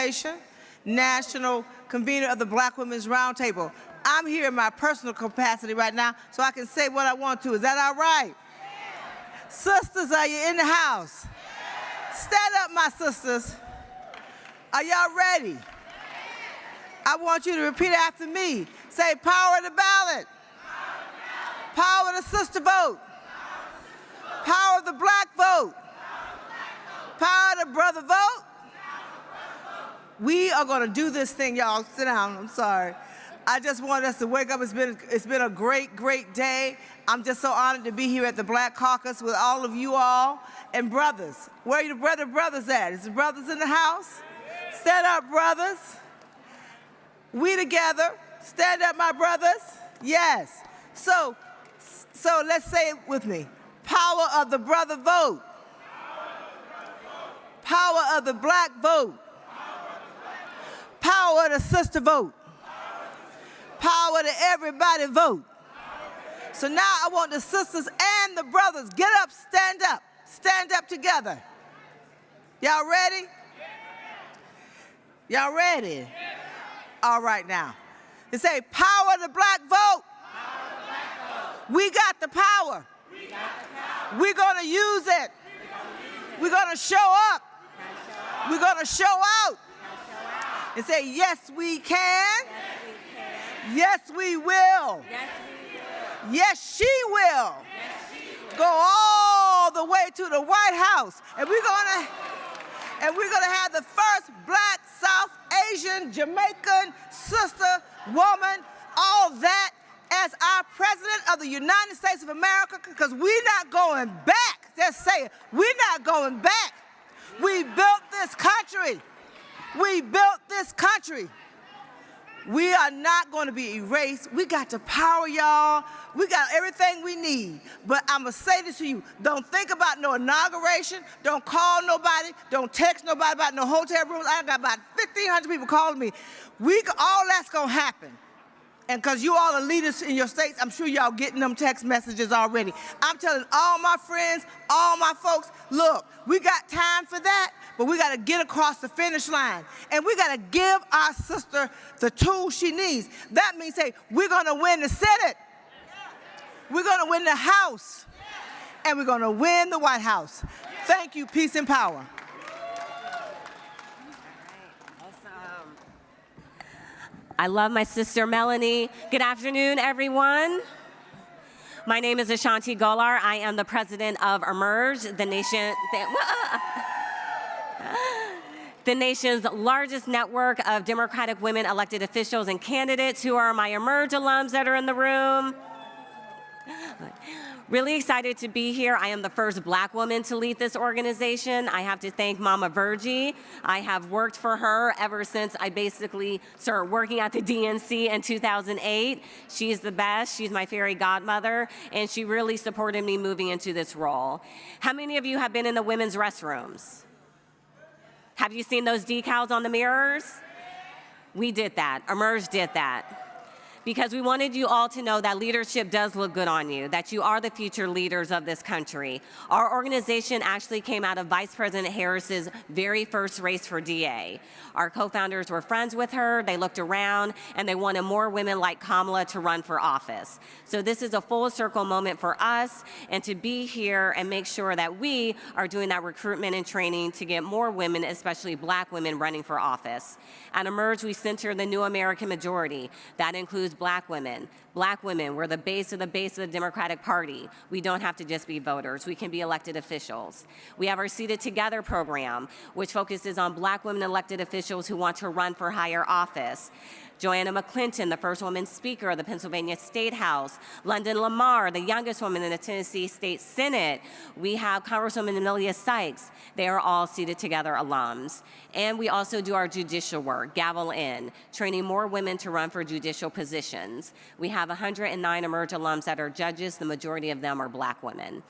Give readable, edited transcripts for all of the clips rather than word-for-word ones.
Emancipation, National Convener of the Black Women's Roundtable. I'm here in my personal capacity right now, so I can say what I want to. Is that all right? Sisters, are you in the house? Stand up, my sisters. Are y'all ready? I want you to repeat after me. Say, power of the ballot. Power of the sister vote. Power of the black vote. Power of the brother vote. We are going to do this thing, y'all. Sit down. I'm sorry. I just want us to wake up. It's been a great, great day. I'm just so honored to be here at the Black Caucus with all of you all. And brothers, where are your brothers at? Is the brothers in the house? Stand up, brothers. We together. Stand up, my brothers. Yes. So let's say it with me. Power of the brother vote. Power of the black vote. Power of the sister vote. Power to everybody vote. So now I want the sisters and the brothers, get up, stand up together. Y'all ready? Y'all ready? All right now. They say, power of the black vote. We got the power. We're going to use it. We're going to show up. We're going to show out. And say, yes, we can. Yes, we will. Yes, she will. Go all the way to the White House. And we're going to have the first black, South Asian, Jamaican sister, woman, all that as our president of the United States of America, because we're not going back. Just say it. We're not going back. We built this country. We built this country. We are not going to be erased. We got the power, y'all. We got everything we need. But I'm going to say this to you. Don't think about no inauguration. Don't call nobody. Don't text nobody about no hotel rooms. I got about 1,500 people calling me. All that's going to happen. And because you all are leaders in your states, I'm sure y'all getting them text messages already. I'm telling all my friends, all my folks, look, we got time for that, but we got to get across the finish line. And we got to give our sister the tools she needs. That means, hey, we're going to win the Senate. We're going to win the House. And we're going to win the White House. Thank you. Peace and power. I love my sister, Melanie. Good afternoon, everyone. My name is Ashanti Golar. I am the president of Emerge, the nation's largest network of Democratic women elected officials and candidates who are my Emerge alums that are in the room. Really excited to be here. I am the first black woman to lead this organization. I have to thank Mama Virgie. I have worked for her ever since I basically started working at the DNC in 2008. She's the best. She's my fairy godmother, and she really supported me moving into this role. How many of you have been in the women's restrooms? Have you seen those decals on the mirrors? We did that. Emerge did that. Because we wanted you all to know that leadership does look good on you, that you are the future leaders of this country. Our organization actually came out of Vice President Harris's very first race for DA. Our co-founders were friends with her, they looked around, and they wanted more women like Kamala to run for office. So this is a full circle moment for us, and to be here and make sure that we are doing that recruitment and training to get more women, especially black women, running for office. At Emerge, we center the new American majority. That includes black women. Black women, we're the base of the Democratic Party. We don't have to just be voters. We can be elected officials. We have our Seated Together program, which focuses on black women elected officials who want to run for higher office. Joanna McClinton, the first woman speaker of the Pennsylvania State House. London Lamar, the youngest woman in the Tennessee State Senate. We have Congresswoman Amelia Sykes. They are all Seated Together alums. And we also do our judicial work, Gavel In, training more women to run for judicial positions. We have 109 Emerge alums that are judges. The majority of them are black women.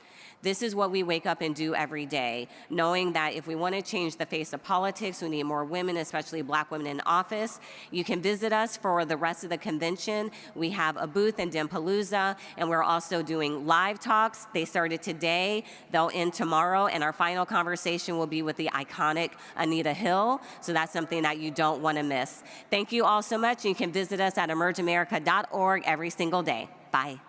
This is what we wake up and do every day, knowing that if we want to change the face of politics, we need more women, especially Black women in office. You can visit us for the rest of the convention. We have a booth in Dimpalooza, and we're also doing live talks. They started today, they'll end tomorrow, and our final conversation will be with the iconic Anita Hill, so that's something that you don't want to miss. Thank you all so much. You can visit us at emergeamerica.org every single day. Bye.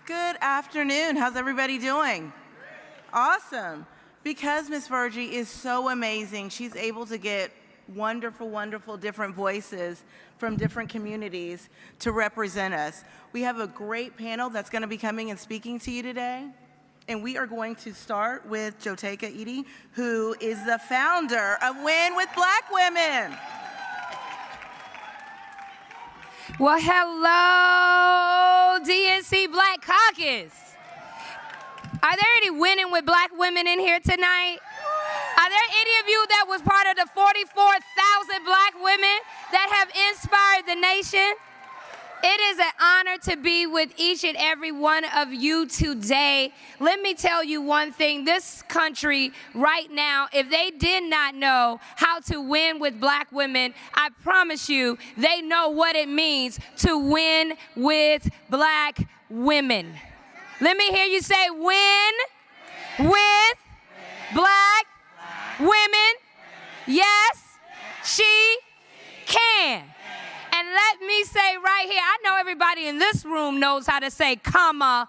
Good afternoon. How's everybody doing? Awesome. Because Miss Virgie is so amazing, she's able to get wonderful, wonderful different voices from different communities to represent us. We have a great panel that's going to be coming and speaking to you today. And we are going to start with Joteka Edie, who is the founder of Win with Black Women. Well, hello, DNC Black Caucus. Are there any winning with Black women in here tonight? Are there any of you that was part of the 44,000 Black women that have inspired the nation? It is an honor to be with each and every one of you today. Let me tell you one thing. This country right now, if they did not know how to win with Black women, I promise you they know what it means to win with Black women. Let me hear you say win with Black women. Yes, she can. And let me say right here, I know everybody in this room knows how to say Kamala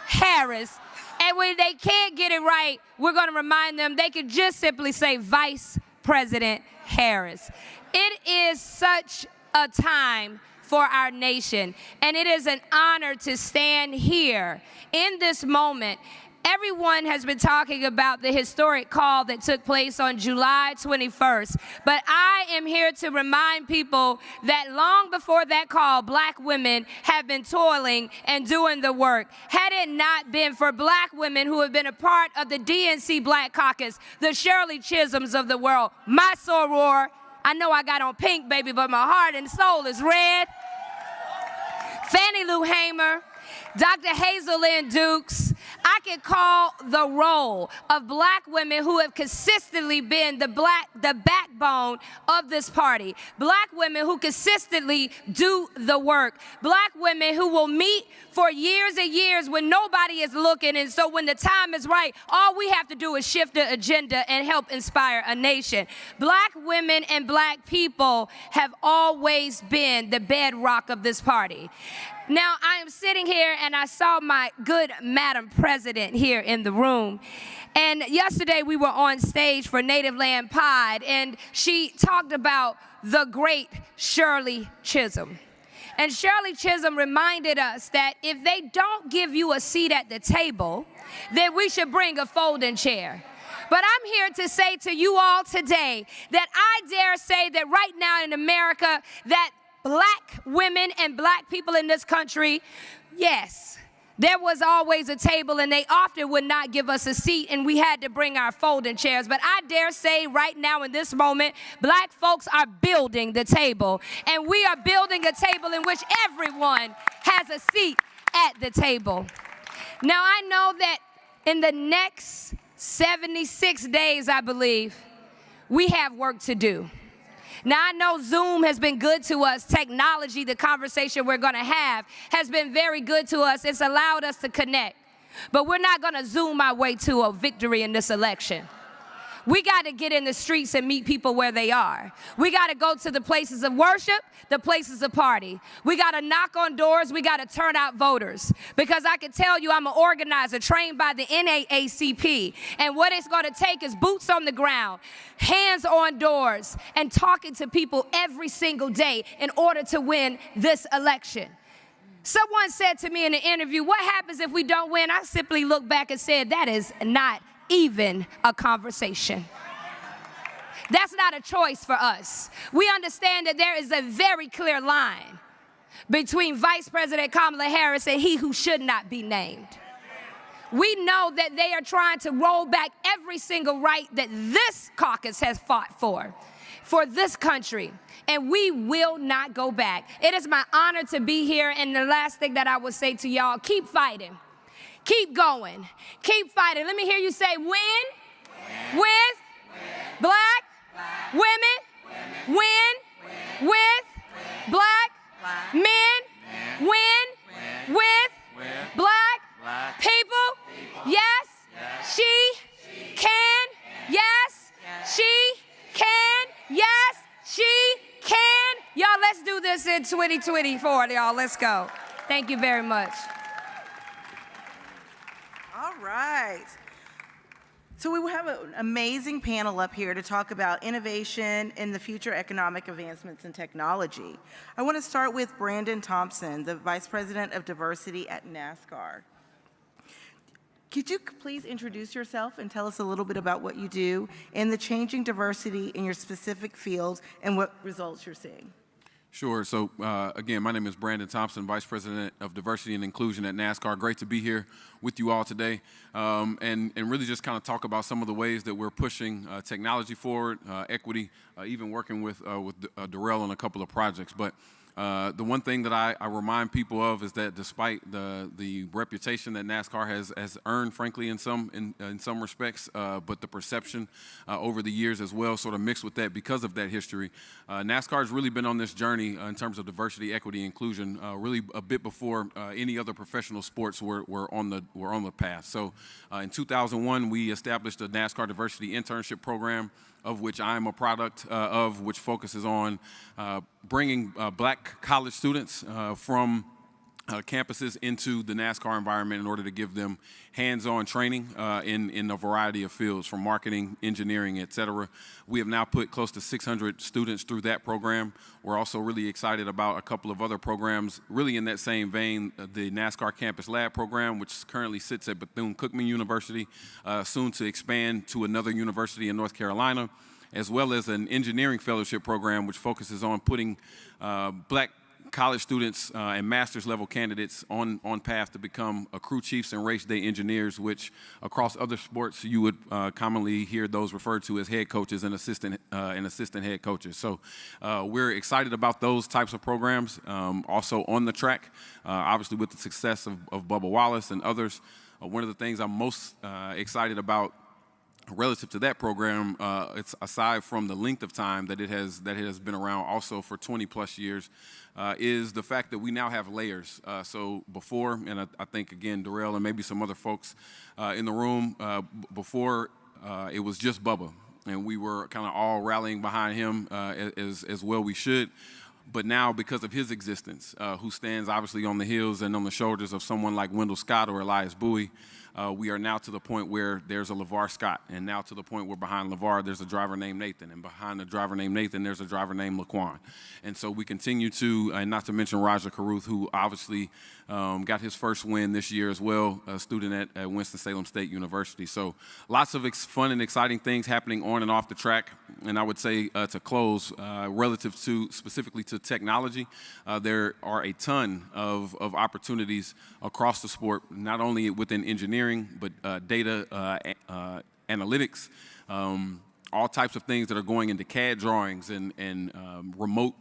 Harris. And when they can't get it right, we're going to remind them they could just simply say Vice President Harris. It is such a time for our nation, and it is an honor to stand here in this moment. Everyone has been talking about the historic call that took place on July 21st, but I am here to remind people that long before that call, Black women have been toiling and doing the work. Had it not been for Black women who have been a part of the DNC Black Caucus, the Shirley Chisholms of the world, my soror, I know I got on pink, baby, but my heart and soul is red. Fannie Lou Hamer, Dr. Hazel Lynn Dukes. I can call the role of Black women who have consistently been the backbone of this party. Black women who consistently do the work. Black women who will meet for years and years when nobody is looking, and so when the time is right, all we have to do is shift the agenda and help inspire a nation. Black women and Black people have always been the bedrock of this party. Now, I am sitting here and I saw my good Madam President here in the room. And yesterday we were on stage for Native Land Pride, and she talked about the great Shirley Chisholm. And Shirley Chisholm reminded us that if they don't give you a seat at the table, then we should bring a folding chair. But I'm here to say to you all today that I dare say that right now in America that Black women and Black people in this country, yes, there was always a table and they often would not give us a seat and we had to bring our folding chairs. But I dare say right now in this moment, Black folks are building the table. And we are building a table in which everyone has a seat at the table. Now I know that in the next 76 days, I believe, we have work to do. Now, I know Zoom has been good to us. Technology, the conversation we're going to have, has been very good to us. It's allowed us to connect. But we're not going to Zoom our way to a victory in this election. We got to get in the streets and meet people where they are. We got to go to the places of worship, the places of party. We got to knock on doors. We got to turn out voters. Because I can tell you I'm an organizer trained by the NAACP. And what it's going to take is boots on the ground, hands on doors, and talking to people every single day in order to win this election. Someone said to me in an interview, what happens if we don't win? I simply looked back and said, that is not even a conversation. That's not a choice for us. We understand that there is a very clear line between Vice President Kamala Harris and he who should not be named. We know that they are trying to roll back every single right that this caucus has fought for. for this country, and we will not go back. It is my honor to be here, and the last thing that I will say to y'all, keep fighting. Keep going. Keep fighting. Let me hear you say, win with black women, win with black men, win with black people. Yes, she can. Yes, she can. Yes, she can. Y'all, let's do this in 2024, y'all. Let's go. Thank you very much. All right. So we have an amazing panel up here to talk about innovation and the future economic advancements in technology. I want to start with Brandon Thompson, the Vice President of Diversity at NASCAR. Could you please introduce yourself and tell us a little bit about what you do and the changing diversity in your specific fields and what results you're seeing? Sure. So, again, my name is Brandon Thompson, Vice President of Diversity and Inclusion at NASCAR. Great to be here with you all today and really just kind of talk about some of the ways that we're pushing technology forward, equity, even working with Darrell on a couple of projects. But the one thing that I remind people of is that despite the reputation that NASCAR has earned, frankly, in some respects, but the perception over the years as well, sort of mixed with that because of that history, NASCAR has really been on this journey in terms of diversity, equity, inclusion, really a bit before any other professional sports were on the path. So, in 2001, we established a NASCAR Diversity Internship Program, of which I'm a product of, which focuses on bringing black college students from campuses into the NASCAR environment in order to give them hands-on training in a variety of fields, from marketing, engineering, et cetera. We have now put close to 600 students through that program. We're also really excited about a couple of other programs, really in that same vein, the NASCAR Campus Lab program, which currently sits at Bethune-Cookman University, soon to expand to another university in North Carolina, as well as an engineering fellowship program, which focuses on putting black college students and master's level candidates on path to become crew chiefs and race day engineers, which across other sports you would commonly hear those referred to as head coaches and assistant head coaches. So we're excited about those types of programs. Also on the track, obviously with the success of Bubba Wallace and others, one of the things I'm most excited about relative to that program, it's aside from the length of time that it has been around, also for 20 plus years, is the fact that we now have layers. So before, and I think again Darrell and maybe some other folks in the room, before it was just Bubba, and we were kind of all rallying behind him as well we should. But now, because of his existence, who stands obviously on the heels and on the shoulders of someone like Wendell Scott or Elias Bowie, we are now to the point where there's a LeVar Scott, and now to the point where behind LeVar there's a driver named Nathan, and behind the driver named Nathan there's a driver named Laquan. And so we continue to, and not to mention Raja Caruth, who obviously got his first win this year as well, a student at Winston-Salem State University. So lots of fun and exciting things happening on and off the track. And I would say to close, relative to specifically to technology, there are a ton of opportunities across the sport, not only within engineering, but data analytics, all types of things that are going into CAD drawings and remote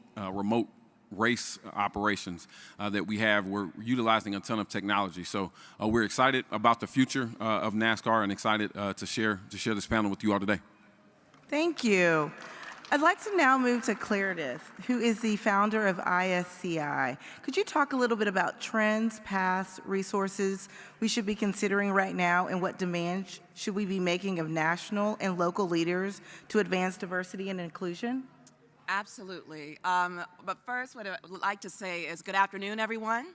race operations that we have. We're utilizing a ton of technology. So we're excited about the future of NASCAR and excited to share this panel with you all today. Thank you. I'd like to now move to Claridith, who is the founder of ISCI. Could you talk a little bit about trends, paths, resources we should be considering right now, and what demands should we be making of national and local leaders to advance diversity and inclusion? Absolutely. But first, what I would like to say is good afternoon, everyone.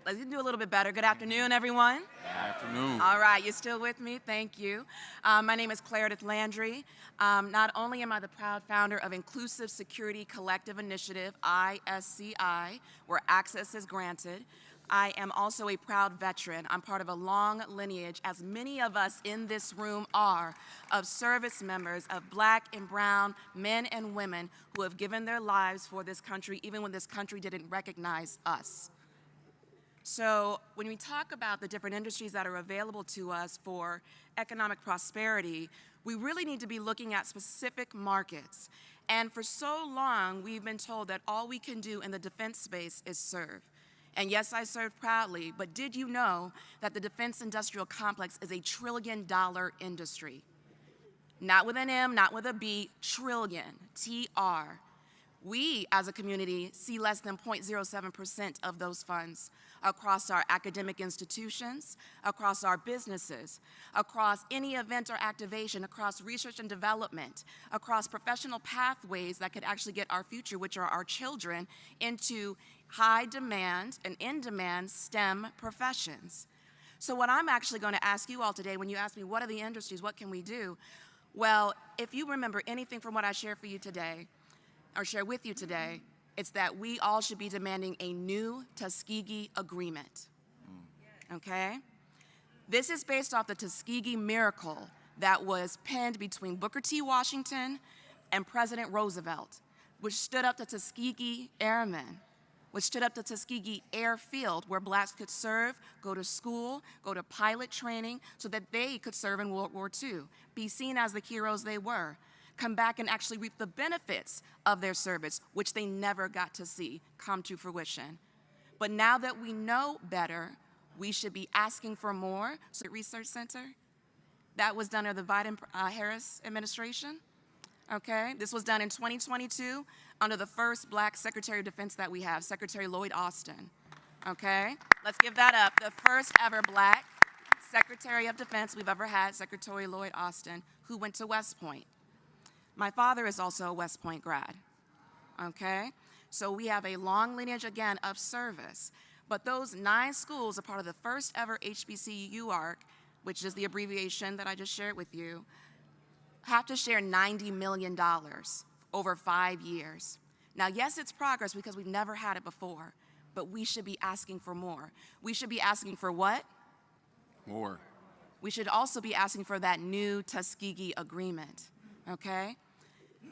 Let's do a little bit better. Good afternoon, everyone. Good afternoon. All right, you still with me? Thank you. My name is Claridith Landry. Not only am I the proud founder of Inclusive Security Collective Initiative, ISCI, where access is granted, I am also a proud veteran. I'm part of a long lineage, as many of us in this room are, of service members of Black and brown men and women who have given their lives for this country, even when this country didn't recognize us. So when we talk about the different industries that are available to us for economic prosperity, we really need to be looking at specific markets. And for so long, we've been told that all we can do in the defense space is serve. And yes, I serve proudly, but did you know that the defense industrial complex is a $1 trillion industry? Not with an M, not with a B, trillion, TR. We, as a community, see less than 0.07% of those funds across our academic institutions, across our businesses, across any event or activation, across research and development, across professional pathways that could actually get our future, which are our children, into high demand and in-demand STEM professions. So what I'm actually going to ask you all today, when you ask me what are the industries, what can we do? Well, if you remember anything from what I share for you today, or share with you today, it's that we all should be demanding a new Tuskegee Agreement, okay? This is based off the Tuskegee Miracle that was penned between Booker T. Washington and President Roosevelt, which stood up to Tuskegee Airmen, which stood up to Tuskegee Airfield, where blacks could serve, go to school, go to pilot training, so that they could serve in World War II, be seen as the heroes they were, come back and actually reap the benefits of their service, which they never got to see come to fruition. But now that we know better, we should be asking for more. So Research Center, that was done under the Biden-Harris administration, okay? This was done in 2022 under the first black Secretary of Defense that we have, Secretary Lloyd Austin, okay? Let's give that up. The first ever black Secretary of Defense we've ever had, Secretary Lloyd Austin, who went to West Point. My father is also a West Point grad, okay? So we have a long lineage, again, of service. But those 9 schools are part of the first ever HBCU ARC, which is the abbreviation that I just shared with you, have to share $90 million over 5 years. Now, yes, it's progress because we've never had it before, but we should be asking for more. We should be asking for what? More. We should also be asking for that new Tuskegee Agreement, okay?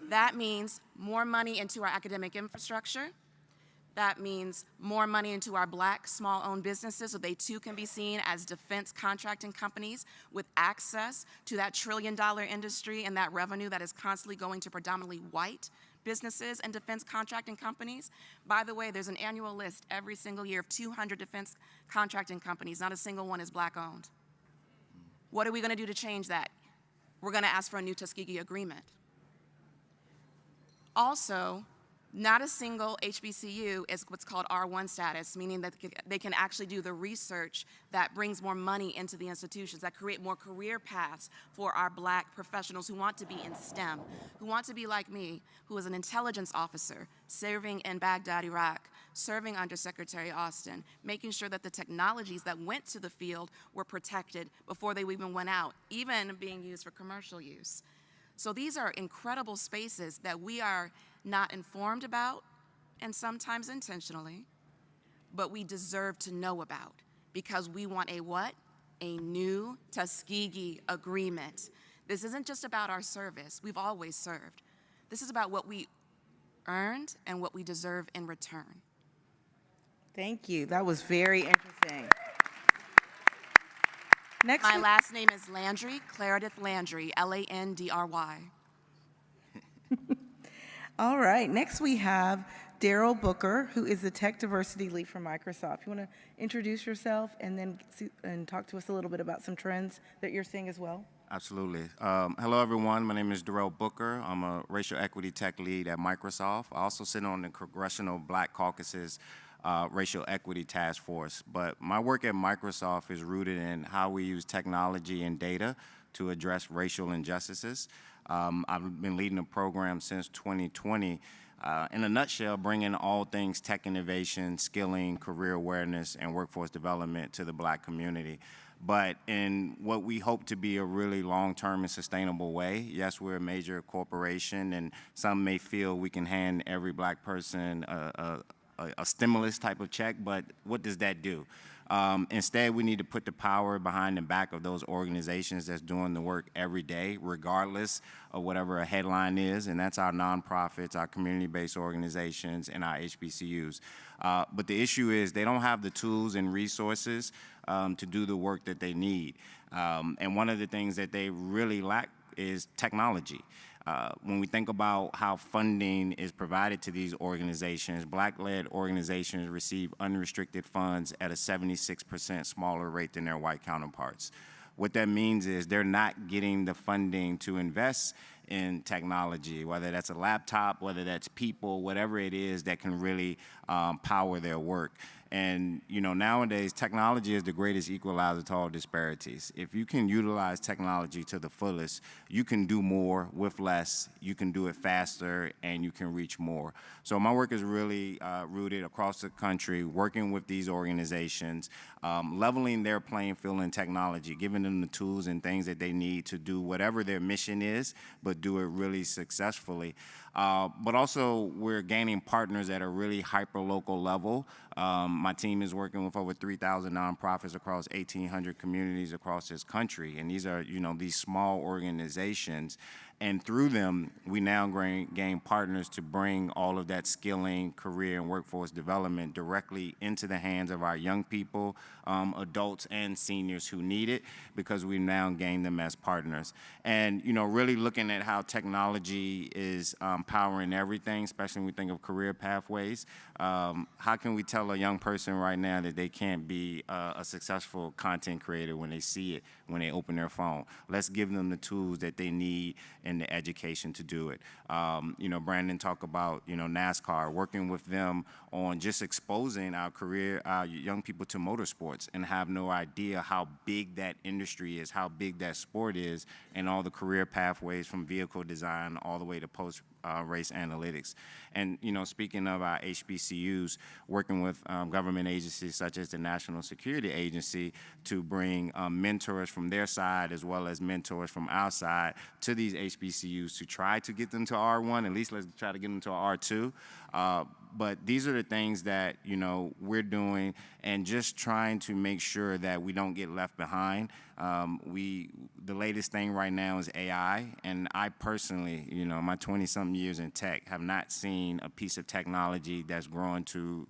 That means more money into our academic infrastructure. That means more money into our black small-owned businesses so they too can be seen as defense contracting companies with access to that $1 trillion industry and that revenue that is constantly going to predominantly white businesses and defense contracting companies. By the way, there's an annual list every single year of 200 defense contracting companies. Not a single one is black-owned. What are we going to do to change that? We're going to ask for a new Tuskegee Agreement. Also, not a single HBCU is what's called R1 status, meaning that they can actually do the research that brings more money into the institutions, that create more career paths for our black professionals who want to be in STEM, who want to be like me, who is an intelligence officer, serving in Baghdad, Iraq, serving under Secretary Austin, making sure that the technologies that went to the field were protected before they even went out, even being used for commercial use. So these are incredible spaces that we are not informed about, and sometimes intentionally, but we deserve to know about because we want a what? A new Tuskegee Agreement. This isn't just about our service. We've always served. This is about what we earned and what we deserve in return. Thank you. That was very interesting. Next, My last name is Landry, Claridith Landry, Landry. all right. Next, we have Daryl Booker, who is the Tech Diversity Lead for Microsoft. You want to introduce yourself and then talk to us a little bit about some trends that you're seeing as well? Absolutely. Hello, everyone. My name is Daryl Booker. I'm a racial equity tech lead at Microsoft. I also sit on the Congressional Black Caucus's Racial Equity Task Force. But my work at Microsoft is rooted in how we use technology and data to address racial injustices. I've been leading the program since 2020. In a nutshell, bringing all things tech innovation, skilling, career awareness, and workforce development to the black community. But in what we hope to be a really long-term and sustainable way. Yes, we're a major corporation, and some may feel we can hand every black person a stimulus type of check, but what does that do? Instead, we need to put the power behind the back of those organizations that's doing the work every day, regardless of whatever a headline is, and that's our nonprofits, our community-based organizations, and our HBCUs. But the issue is they don't have the tools and resources to do the work that they need. And one of the things that they really lack is technology. When we think about how funding is provided to these organizations, Black-led organizations receive unrestricted funds at a 76% smaller rate than their white counterparts. What that means is they're not getting the funding to invest in technology, whether that's a laptop, whether that's people, whatever it is that can really power their work. And nowadays, technology is the greatest equalizer to all disparities. If you can utilize technology to the fullest, you can do more with less, you can do it faster, and you can reach more. So my work is really rooted across the country, working with these organizations, leveling their playing field in technology, giving them the tools and things that they need to do whatever their mission is, but do it really successfully. But also, we're gaining partners at a really hyper-local level. My team is working with over 3,000 nonprofits across 1,800 communities across this country, and these are, these small organizations. And through them, we now gain partners to bring all of that skilling, career, and workforce development directly into the hands of our young people, adults, and seniors who need it, because we now gain them as partners. And, really looking at how technology is powering everything, especially when we think of career pathways. How can we tell a young person right now that they can't be a successful content creator when they see it, when they open their phone? Let's give them the tools that they need and the education to do it. Brandon talked about, NASCAR, working with them on just exposing our young people to motorsports, and have no idea how big that industry is, how big that sport is, and all the career pathways from vehicle design all the way to post-race analytics. And, speaking of our HBCUs, working with government agencies such as the National Security Agency to bring mentors from their side as well as mentors from our side to these HBCUs to try to get them to R1, at least let's try to get them to R2. But these are the things that, we're doing, and just trying to make sure that we don't get left behind. The latest thing right now is AI, and I personally, my 20-something years in tech, have not seen a piece of technology that's growing to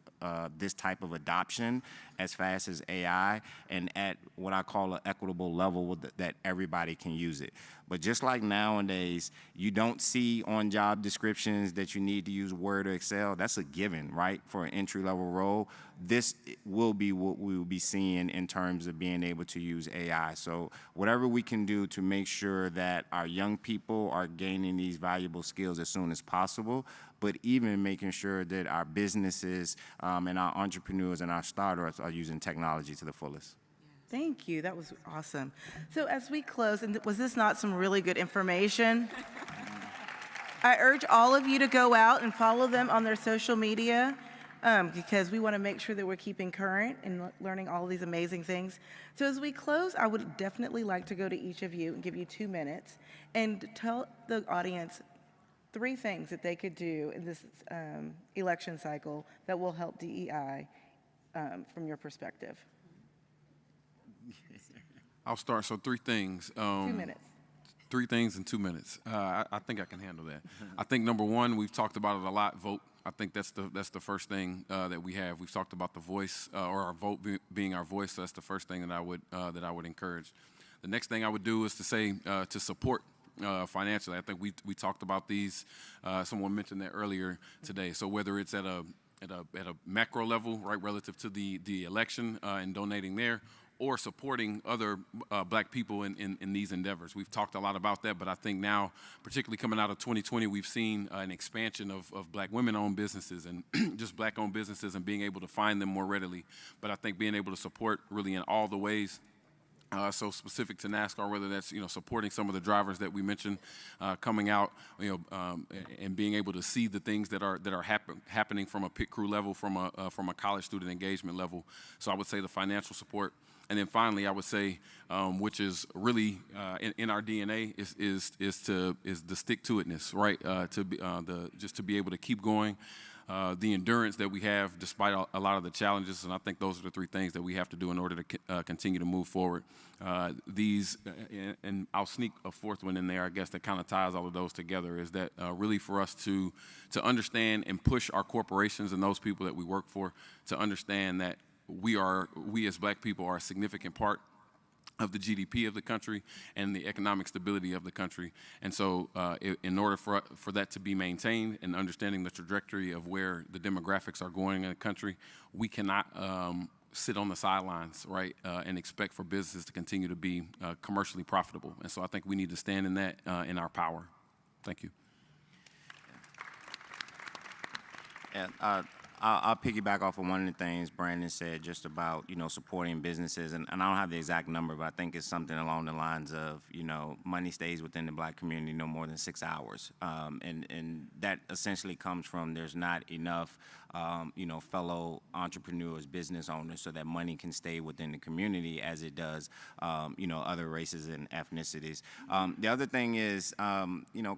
this type of adoption as fast as AI, and at what I call an equitable level that everybody can use it. But just like nowadays, you don't see on job descriptions that you need to use Word or Excel. That's a given, right, for an entry-level role. This will be what we will be seeing in terms of being able to use AI. So whatever we can do to make sure that our young people are gaining these valuable skills as soon as possible, but even making sure that our businesses and our entrepreneurs and our startups are using technology to the fullest. Thank you. That was awesome. So as we close, and was this not some really good information? I urge all of you to go out and follow them on their social media, because we want to make sure that we're keeping current and learning all these amazing things. So as we close, I would definitely like to go to each of you and give you 2 minutes and tell the audience 3 things that they could do in this election cycle that will help DEI from your perspective. I'll start. So 3 things. 2 minutes. 3 things in 2 minutes. I think I can handle that. I think number 1, we've talked about it a lot. Vote. I think that's the first thing that we have. We've talked about the voice, or our vote being our voice. So that's the first thing that I would encourage. The next thing I would do is to say to support financially. I think we talked about these. Someone mentioned that earlier today. So whether it's at a macro level, right, relative to the election and donating there, or supporting other black people in these endeavors. We've talked a lot about that, but I think now, particularly coming out of 2020, we've seen an expansion of black women-owned businesses and just black-owned businesses, and being able to find them more readily. But I think being able to support really in all the ways. So specific to NASCAR, whether that's supporting some of the drivers that we mentioned coming out, and being able to see the things that are happening from a pit crew level, from a college student engagement level. So I would say the financial support, and then finally I would say, which is really in our DNA, is the stick to itness, right? Just to be able to keep going. the endurance that we have despite a lot of the challenges. And I think those are the three things that we have to do in order to continue to move forward. And I'll sneak a fourth one in there, I guess, that kind of ties all of those together, is that really for us to understand and push our corporations and those people that we work for to understand that we as Black people are a significant part of the GDP of the country and the economic stability of the country. And so in order for that to be maintained and understanding the trajectory of where the demographics are going in the country, we cannot sit on the sidelines, right, and expect for businesses to continue to be commercially profitable. And so I think we need to stand in that in our power. Thank you. And I'll piggyback off of one of the things Brandon said just about, supporting businesses. And I don't have the exact number, but I think it's something along the lines of, money stays within the Black community no more than 6 hours. And that essentially comes from there's not enough, fellow entrepreneurs, business owners, so that money can stay within the community as it does, other races and ethnicities. The other thing is,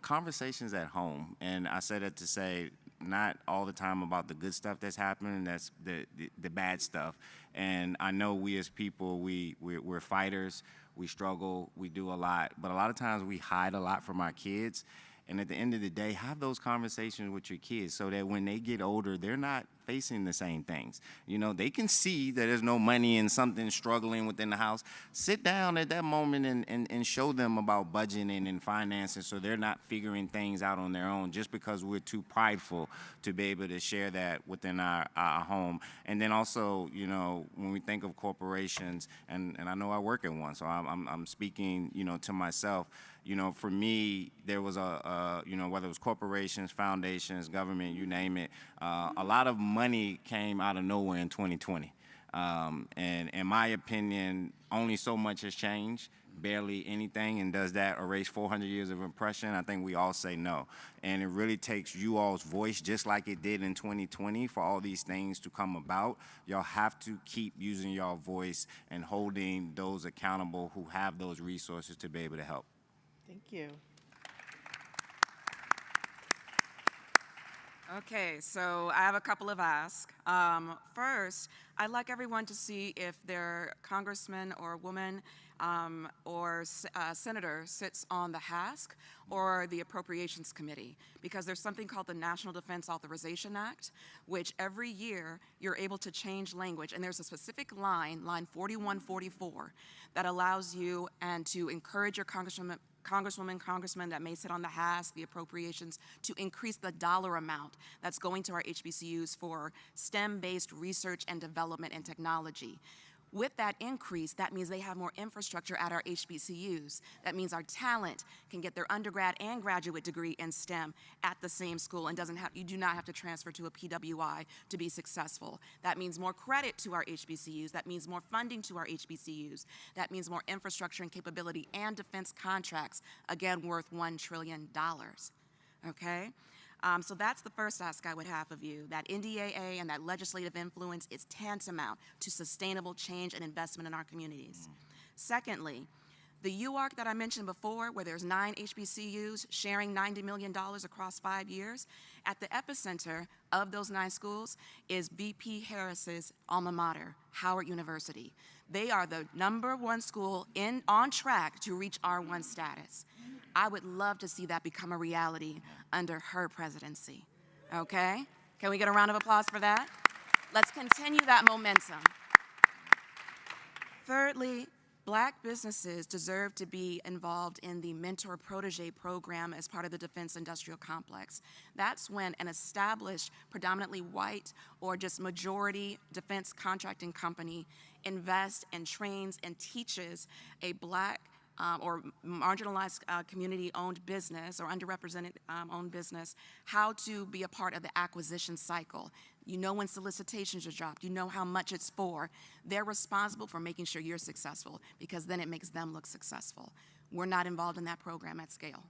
conversations at home. And I said it to say, not all the time about the good stuff that's happening, that's the bad stuff. And I know we as people, we're fighters, we struggle, we do a lot, but a lot of times we hide a lot from our kids. And at the end of the day, have those conversations with your kids so that when they get older, they're not facing the same things. They can see that there's no money and something struggling within the house. Sit down at that moment and show them about budgeting and financing so they're not figuring things out on their own just because we're too prideful to be able to share that within our home. And then also, when we think of corporations, and I know I work at one, so I'm speaking, to myself. For me, there was whether it was corporations, foundations, government, you name it, a lot of money came out of nowhere in 2020. And in my opinion, only so much has changed, barely anything. And does that erase 400 years of oppression? I think we all say no. And it really takes you all's voice, just like it did in 2020, for all these things to come about. Y'all have to keep using y'all voice and holding those accountable who have those resources to be able to help. Thank you. Okay, so I have a couple of asks. First, I'd like everyone to see if their congressman or woman or senator sits on the HASC or the Appropriations Committee, because there's something called the National Defense Authorization Act, which every year you're able to change language, and there's a specific line 4144, that allows you and to encourage your congresswoman, congressman that may sit on the HASC, the appropriations, to increase the dollar amount that's going to our HBCUs for STEM-based research and development and technology. With that increase, that means they have more infrastructure at our HBCUs. That means our talent can get their undergrad and graduate degree in STEM at the same school and you do not have to transfer to a PWI to be successful. That means more credit to our HBCUs. That means more funding to our HBCUs. That means more infrastructure and capability and defense contracts, again, worth $1 trillion. Okay? So that's the first ask I would have of you. That NDAA and that legislative influence is tantamount to sustainable change and investment in our communities. Secondly, the UARC that I mentioned before, where there's 9 HBCUs sharing $90 million across 5 years, at the epicenter of those 9 schools is VP Harris's alma mater, Howard University. They are the #1 school on track to reach R1 status. I would love to see that become a reality under her presidency, okay? Can we get a round of applause for that? Let's continue that momentum. Thirdly, Black businesses deserve to be involved in the Mentor Protege program as part of the Defense Industrial Complex. That's when an established, predominantly white or just majority defense contracting company invests and trains and teaches a Black or marginalized community-owned business or underrepresented owned business how to be a part of the acquisition cycle. You know when solicitations are dropped. You know how much it's for. They're responsible for making sure you're successful because then it makes them look successful. We're not involved in that program at scale.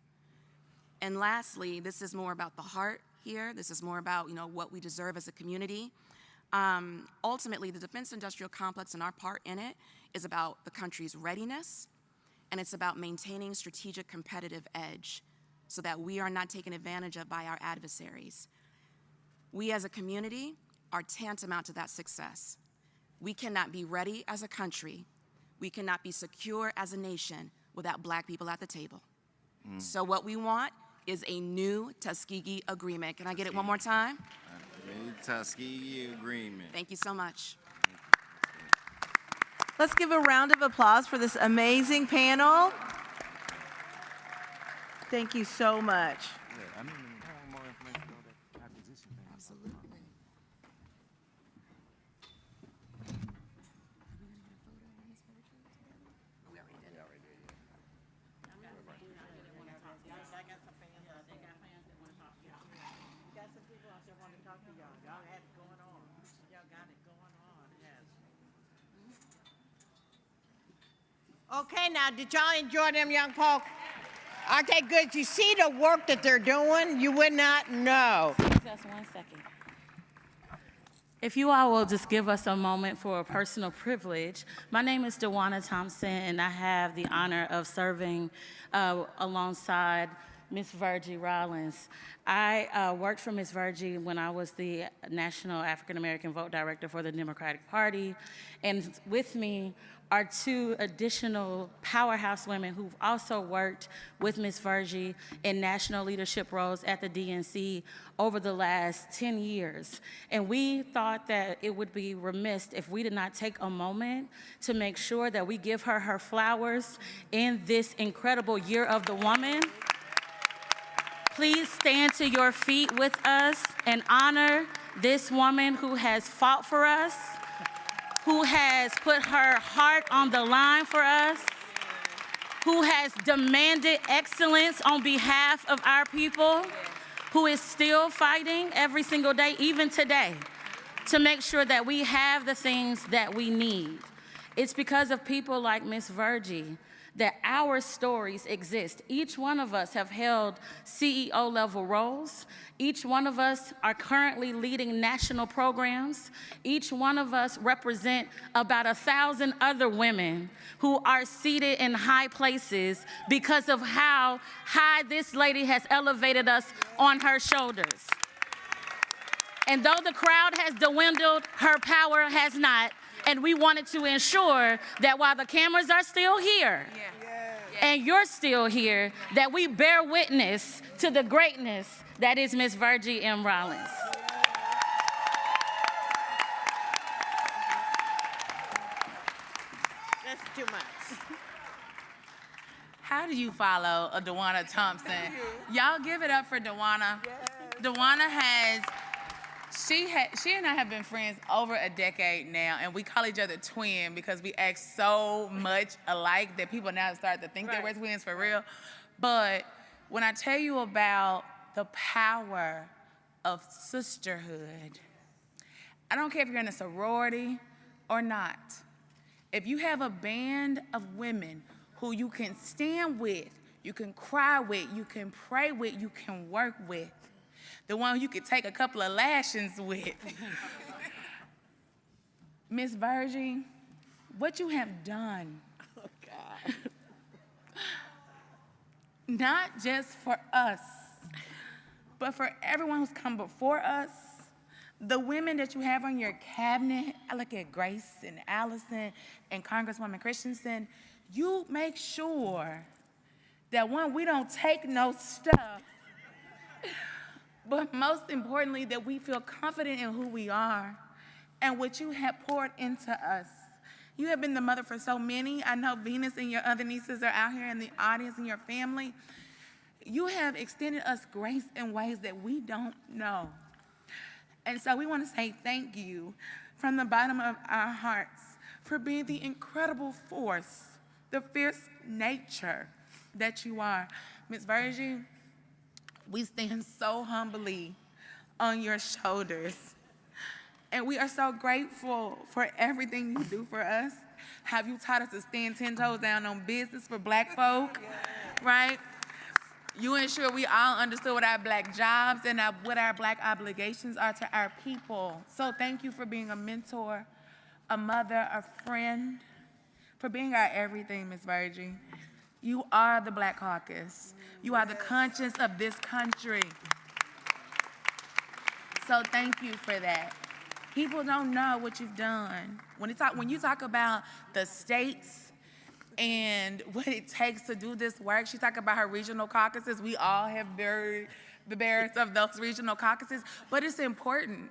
And lastly, this is more about the heart here. This is more about what we deserve as a community. Ultimately, the Defense Industrial Complex and our part in it is about the country's readiness, and it's about maintaining strategic competitive edge so that we are not taken advantage of by our adversaries. We as a community are tantamount to that success. We cannot be ready as a country. We cannot be secure as a nation without Black people at the table. So what we want is a new Tuskegee Agreement. Can I get it one more time? New Tuskegee Agreement. Thank you so much. Let's give a round of applause for this amazing panel. Thank you so much. Okay, now, did y'all enjoy them young folk? Aren't they good? You see the work that they're doing? You would not know. Just 1 second. If you all will just give us a moment for a personal privilege. My name is Dewana Thompson, and I have the honor of serving alongside Ms. Virgie Rollins. I worked for Ms. Virgie when I was the National African American Vote Director for the Democratic Party, and with me are two additional powerhouse women who've also worked with Ms. Virgie in national leadership roles at the DNC over the last 10 years. And we thought that it would be remiss if we did not take a moment to make sure that we give her her flowers in this incredible Year of the Woman. Please stand to your feet with us and honor this woman who has fought for us, who has put her heart on the line for us, who has demanded excellence on behalf of our people, who is still fighting every single day, even today, to make sure that we have the things that we need. It's because of people like Ms. Virgie that our stories exist. Each one of us have held CEO level roles. Each one of us are currently leading national programs. Each one of us represent about 1,000 other women who are seated in high places because of how high this lady has elevated us on her shoulders. And though the crowd has dwindled, her power has not. And we wanted to ensure that while the cameras are still here, and you're still here, that we bear witness to the greatness that is Ms. Virgie M. Rollins. That's too much. How do you follow a Dewana Thompson? Y'all give it up for Dewana. Dewana she and I have been friends over a decade now, and we call each other twin because we act so much alike that people now start to think that we're twins for real. But when I tell you about the power of sisterhood, I don't care if you're in a sorority or not. If you have a band of women who you can stand with, you can cry with, you can pray with, you can work with, the one you could take a couple of lashings with. Miss Virgie, what you have done, Oh, God. not just for us, but for everyone who's come before us, the women that you have on your cabinet, I look at Grace and Allison and Congresswoman Christensen, you make sure that one, we don't take no stuff, but most importantly, that we feel confident in who we are and what you have poured into us. You have been the mother for so many. I know Venus and your other nieces are out here in the audience and your family. You have extended us grace in ways that we don't know. And so we want to say thank you from the bottom of our hearts for being the incredible force, the fierce nature that you are. Ms. Virgie, we stand so humbly on your shoulders. And we are so grateful for everything you do for us. Have you taught us to stand 10 toes down on business for Black folk, right? You ensure we all understood what our Black jobs and what our Black obligations are to our people. So thank you for being a mentor, a mother, a friend, for being our everything, Ms. Virgie. You are the Black Caucus. You are the conscience of this country. So thank you for that. People don't know what you've done. When you talk about the states and what it takes to do this work, she talked about her regional caucuses. We all have buried the bearers of those regional caucuses, but it's important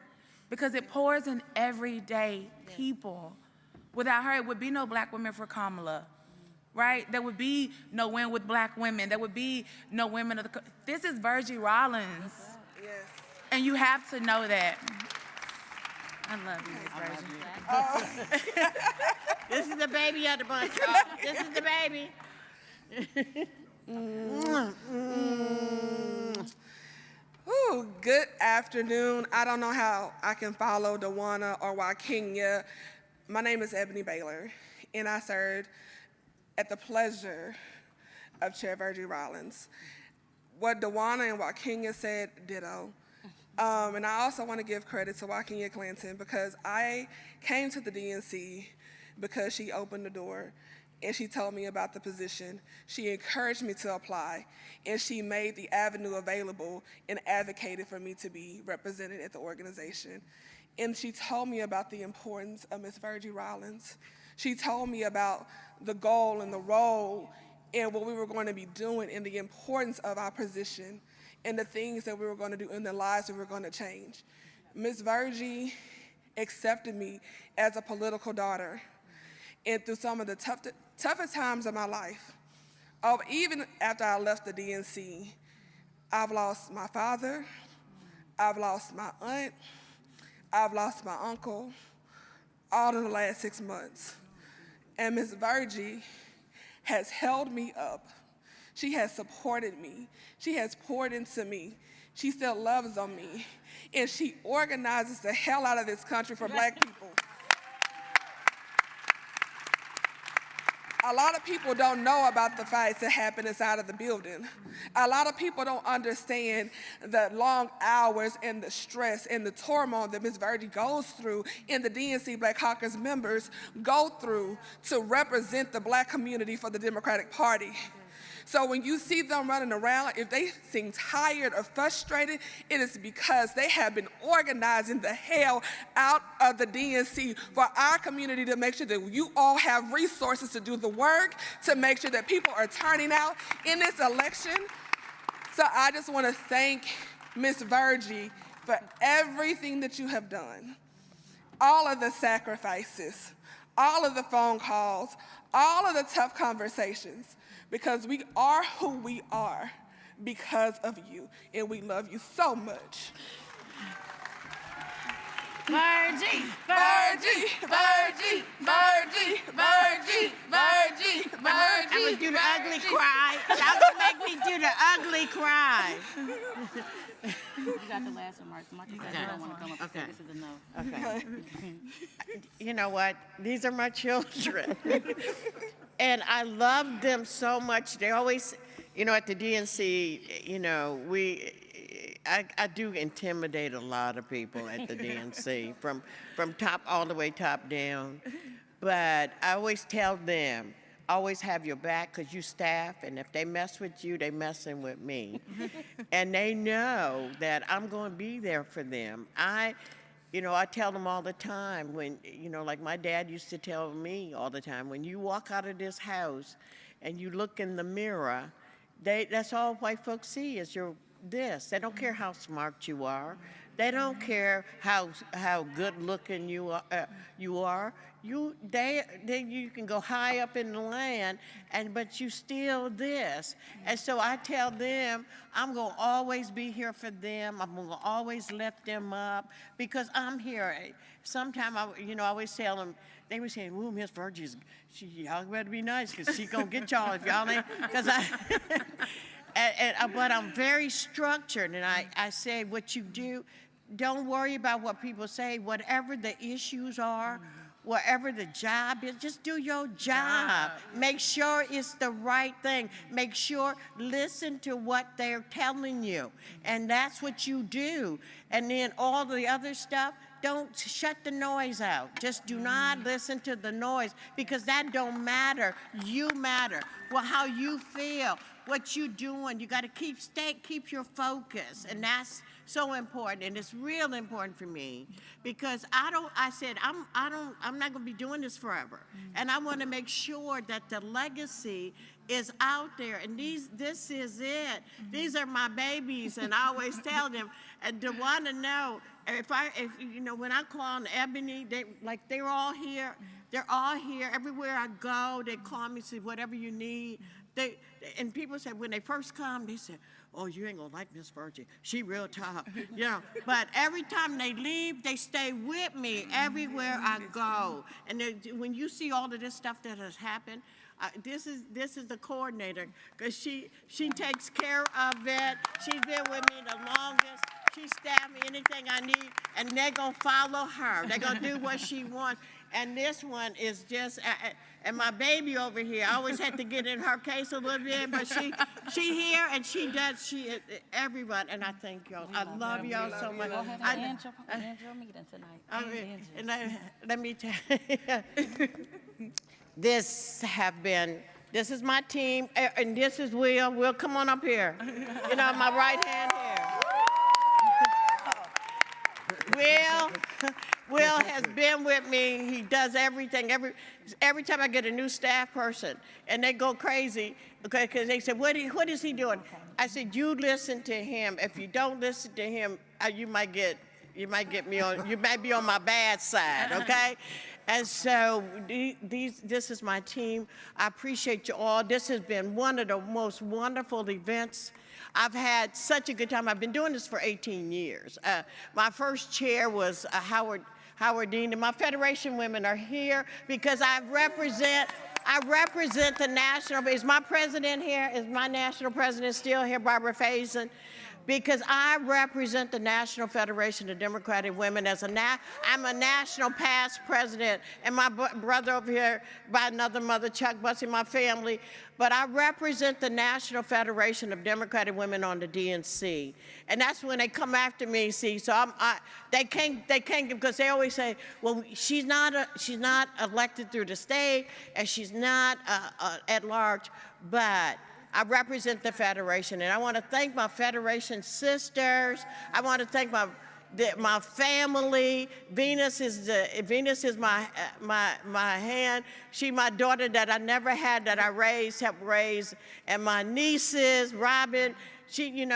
because it pours in everyday people. Without her, it would be no Black women for Kamala, right? There would be no win with Black women. There would be no women of the. This is Virgie Rollins. Yes. And you have to know that. I love you, Miss Virgie. This is the baby of the bunch, y'all. This is the baby. Ooh, good afternoon. I don't know how I can follow Dawana or Wakenya. My name is Ebony Baylor, and I served at the pleasure of Chair Virgie Rollins. What Dawana and Wakenya said, ditto. And I also want to give credit to Wakenya Clinton because I came to the DNC because she opened the door and she told me about the position. She encouraged me to apply, and she made the avenue available and advocated for me to be represented at the organization. And she told me about the importance of Ms. Virgie Rollins. She told me about the goal and the role and what we were going to be doing and the importance of our position and the things that we were going to do in the lives that we were going to change. Ms. Virgie accepted me as a political daughter, and through some of the toughest times of my life, even after I left the DNC, I've lost my father, I've lost my aunt, I've lost my uncle, all in the last 6 months. And Ms. Virgie has held me up. She has supported me. She has poured into me. She still loves on me. And she organizes the hell out of this country for Black people. A lot of people don't know about the fights that happen inside of the building. A lot of people don't understand the long hours and the stress and the turmoil that Ms. Virgie goes through and the DNC Black Caucus members go through to represent the Black community for the Democratic Party. So when you see them running around, if they seem tired or frustrated, it is because they have been organizing the hell out of the DNC for our community to make sure that you all have resources to do the work, to make sure that people are turning out in this election. So I just want to thank Ms. Virgie for everything that you have done, all of the sacrifices, all of the phone calls, all of the tough conversations, because we are who we are because of you, and we love you so much. Virgie, Virgie, Virgie, Virgie, Virgie, Virgie, I'm gonna do the ugly cry. Y'all gonna make me do the ugly cry. You got the last one, Marcus said I don't want to come up and say this is a no. Okay. You know what? These are my children. And I love them so much. They always, at the DNC, I do intimidate a lot of people at the DNC, from top all the way top down. But I always tell them, always have your back because you staff, and if they mess with you, they messing with me. And they know that I'm going to be there for them. I tell them all the time when, like my dad used to tell me all the time, when you walk out of this house and you look in the mirror, that's all white folks see is your this. They don't care how smart you are. They don't care how good looking you are. You can go high up in the land, but you still this. And so I tell them I'm gonna always be here for them. I'm gonna always lift them up because I'm here. Sometimes I always tell them. They were saying, "Ooh, Miss Virgie's, y'all better be nice because she gonna get y'all if y'all ain't." Because but I'm very structured, and I say what you do. Don't worry about what people say. Whatever the issues are, whatever the job is, just do your job. Make sure it's the right thing. Make sure, listen to what they're telling you. And that's what you do. And then all the other stuff, don't shut the noise out. Just do not listen to the noise because that don't matter. You matter. Well, how you feel, what you're doing. You got to keep your focus, and that's so important. And it's real important for me because I'm not going to be doing this forever, and I want to make sure that the legacy is out there. And this is it. These are my babies, and I always tell them, and to want to know if when I call on Ebony, they're all here. They're all here. Everywhere I go, they call me, say, whatever you need. And people say, when they first come, they say, oh, you ain't gonna like Miss Virgie. She real tough. But every time they leave, they stay with me everywhere I go. And when you see all of this stuff that has happened, this is the coordinator, because she takes care of it. She's been with me the longest. She stabbed me anything I need, and they're gonna follow her. They're gonna do what she wants. And this one is just, and my baby over here, I always had to get in her case a little bit, but she here and she does, everyone, and I thank y'all. I love y'all so much. Go ahead and end your meeting tonight. Let me tell you, this is my team, and this is Will. Will, come on up here. My right hand here. Will has been with me. He does everything. Every time I get a new staff person, and they go crazy, because they say, what is he doing? I said, you listen to him. If you don't listen to him, you might be on my bad side, okay? And so this is my team. I appreciate you all. This has been one of the most wonderful events. I've had such a good time. I've been doing this for 18 years. My first chair was Howard Dean, and my Federation women are here because I represent the national. Is my president here? Is my national president still here, Barbara Faison? Because I represent the National Federation of Democratic Women I'm a national past president, and my brother over here by another mother, Chuck Bussey, my family. But I represent the National Federation of Democratic Women on the DNC, and that's when they come after me. See, so they can't because they always say, well, she's not elected through the state, and she's not at large, but I represent the Federation, and I want to thank my Federation sisters. I want to thank my family. Venus is my hand. She my daughter that I never had, that I helped raise, and my nieces, Robin. And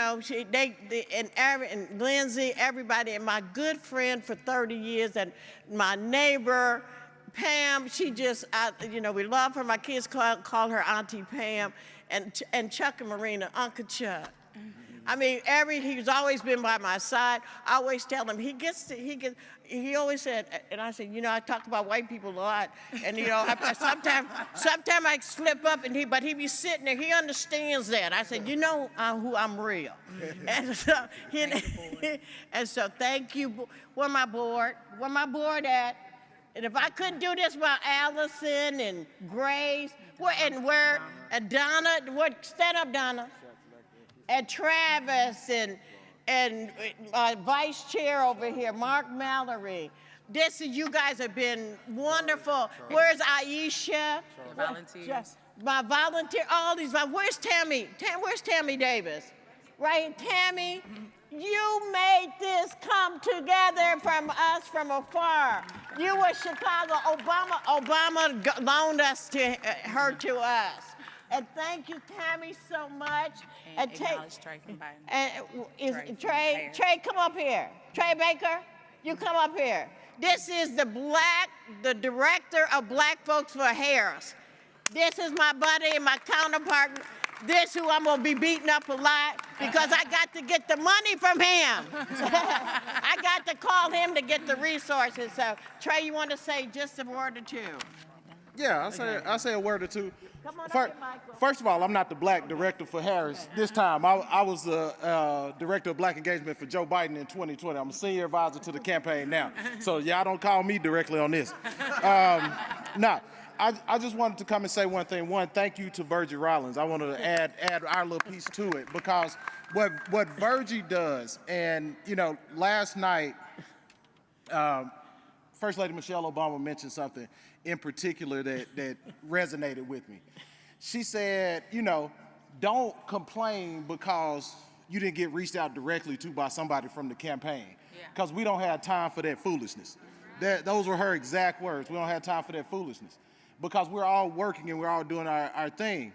Lindsay, everybody, and my good friend for 30 years, and my neighbor, Pam. We love her. My kids call her Auntie Pam. And Chuck and Marina, Uncle Chuck. I mean, he's always been by my side. I always tell him, he always said, and I said, I talk about white people a lot. And, sometimes I slip up, but he be sitting there, he understands that. I said, who I'm real. And so thank you. Where my board at? And if I couldn't do this without Allison and Grace, and Donna, stand up, Donna, and Travis, and Vice Chair over here, Mark Mallory. You guys have been wonderful. Where's Aisha? Volunteers. My volunteer, all these. Where's Tammy? Where's Tammy Davis? Right, Tammy? You made this come together from us from afar. You were Chicago. Obama loaned her to us. And thank you, Tammy, so much. And acknowledge Trey from Biden. And Trey, come up here. Trey Baker, you come up here. This is the director of Black Folks for Harris. This is my buddy and my counterpart. This who I'm gonna be beating up a lot because I got to get the money from him. I got to call him to get the resources. So Trey, you want to say just a word or two? Yeah, I'll say a word or two. Come on up here, Michael. First of all, I'm not the black director for Harris this time. I was the director of black engagement for Joe Biden in 2020. I'm a senior advisor to the campaign now. So y'all don't call me directly on this. I just wanted to come and say one thing. One, thank you to Virgie Rollins. I wanted to add our little piece to it because what Virgie does, and last night, First Lady Michelle Obama mentioned something in particular that resonated with me. She said, don't complain because you didn't get reached out directly to by somebody from the campaign, because we don't have time for that foolishness. Those were her exact words. We don't have time for that foolishness, because we're all working and we're all doing our thing.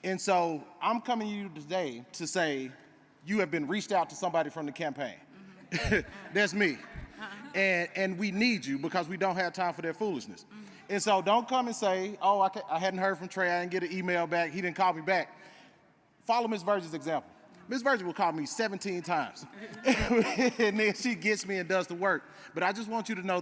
And so I'm coming to you today to say you have been reached out to somebody from the campaign. That's me. And we need you, because we don't have time for that foolishness. And so don't come and say, oh, I hadn't heard from Trey, I didn't get an email back, he didn't call me back. Follow Ms. Virgie's example. Ms. Virgie will call me 17 times, and then she gets me and does the work. But I just want you to know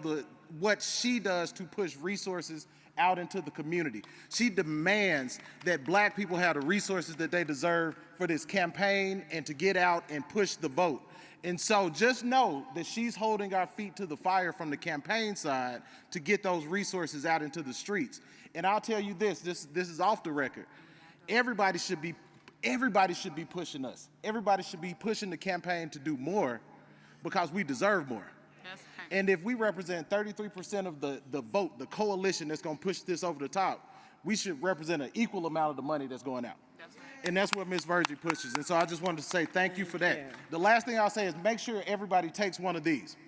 what she does to push resources out into the community. She demands that black people have the resources that they deserve for this campaign and to get out and push the vote. And so just know that she's holding our feet to the fire from the campaign side to get those resources out into the streets. And I'll tell you this is off the record. Everybody should be pushing us. Everybody should be pushing the campaign to do more, because we deserve more. And if we represent 33% of the vote, the coalition that's going to push this over the top, we should represent an equal amount of the money that's going out. And that's what Ms. Virgie pushes. And so I just wanted to say thank you for that. The last thing I'll say is make sure everybody takes one of these.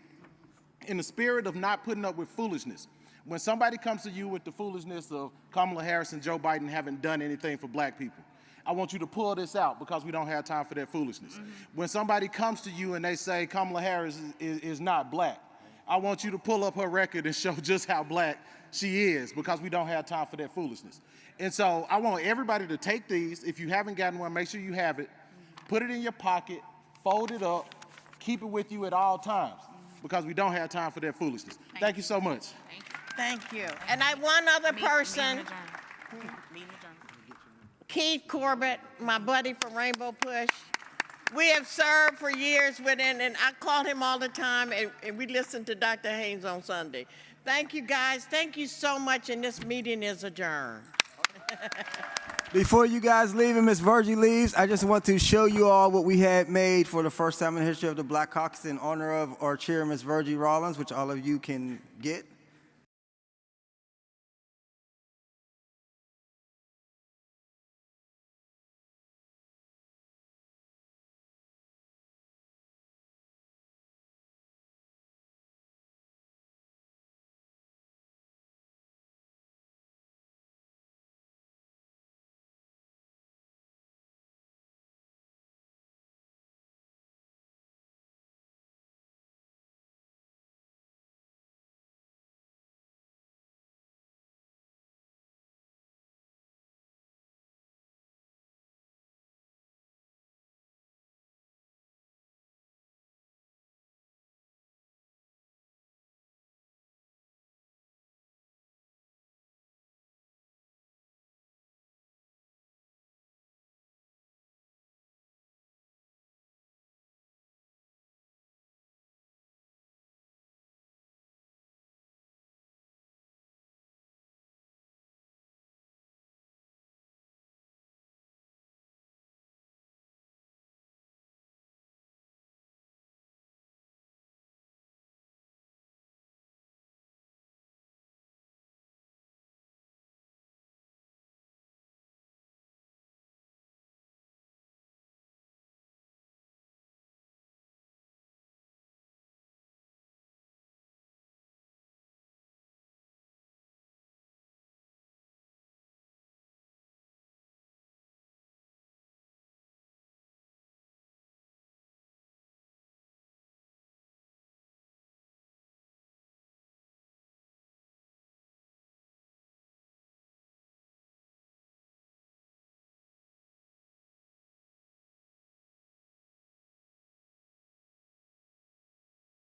In the spirit of not putting up with foolishness, when somebody comes to you with the foolishness of Kamala Harris and Joe Biden haven't done anything for black people, I want you to pull this out, because we don't have time for that foolishness. When somebody comes to you and they say Kamala Harris is not black, I want you to pull up her record and show just how black she is, because we don't have time for that foolishness. And so I want everybody to take these. If you haven't gotten one, make sure you have it. Put it in your pocket, fold it up, keep it with you at all times, because we don't have time for that foolishness. Thank you so much. Thank you. And one other person, Keith Corbett, my buddy from Rainbow Push. We have served for years with him, and I call him all the time, and we listen to Dr. Haynes on Sunday. Thank you, guys. Thank you so much, and this meeting is adjourned. Before you guys leave and Ms. Virgie leaves, I just want to show you all what we had made for the first time in the history of the Black Caucus in honor of our chair, Ms. Virgie Rollins, which all of you can get.